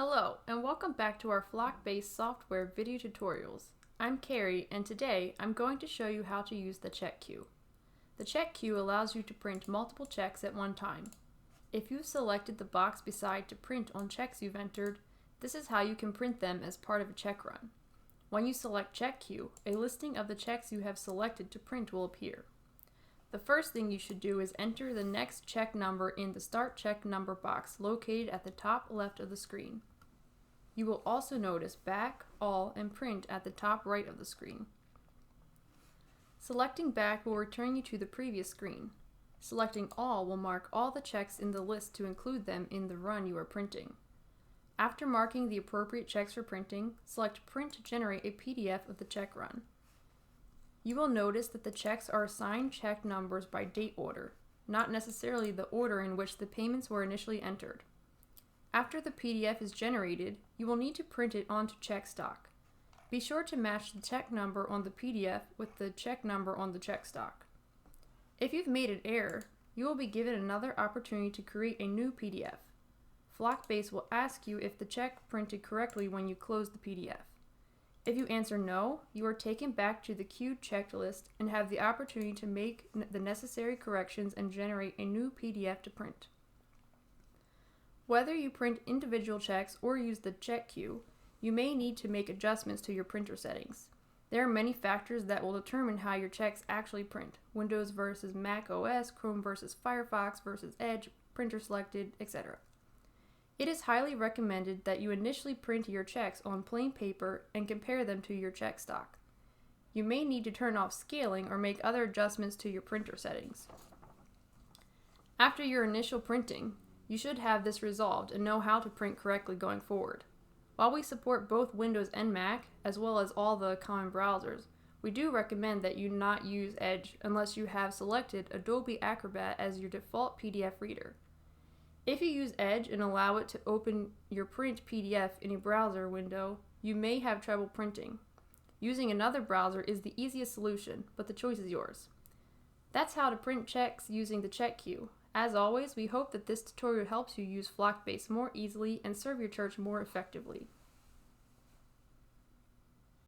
Hello, and welcome back to our FlockBase Software video tutorials. I'm Carrie, and today I'm going to show you how to use the check queue. The check queue allows you to print multiple checks at one time. If you've selected the box beside to print on checks you've entered, this is how you can print them as part of a check run. When you select check queue, a listing of the checks you have selected to print will appear. The first thing you should do is enter the next check number in the Start Check Number box located at the top left of the screen. You will also notice Back, All, and Print at the top right of the screen. Selecting Back will return you to the previous screen. Selecting All will mark all the checks in the list to include them in the run you are printing. After marking the appropriate checks for printing, select Print to generate a PDF of the check run. You will notice that the checks are assigned check numbers by date order, not necessarily the order in which the payments were initially entered. After the PDF is generated, you will need to print it onto check stock. Be sure to match the check number on the PDF with the check number on the check stock. If you've made an error, you will be given another opportunity to create a new PDF. FlockBase will ask you if the check printed correctly when you close the PDF. If you answer no, you are taken back to the queued checklist and have the opportunity to make the necessary corrections and generate a new PDF to print. Whether you print individual checks or use the check queue, you may need to make adjustments to your printer settings. There are many factors that will determine how your checks actually print: Windows versus Mac OS, Chrome versus Firefox versus Edge, printer selected, etc. It is highly recommended that you initially print your checks on plain paper and compare them to your check stock. You may need to turn off scaling or make other adjustments to your printer settings. After your initial printing, you should have this resolved and know how to print correctly going forward. While we support both Windows and Mac, as well as all the common browsers, we do recommend that you not use Edge unless you have selected Adobe Acrobat as your default PDF reader. If you use Edge and allow it to open your print PDF in a browser window, you may have trouble printing. Using another browser is the easiest solution, but the choice is yours. That's how to print checks using the check queue. As always, we hope that this tutorial helps you use FlockBase more easily and serve your church more effectively.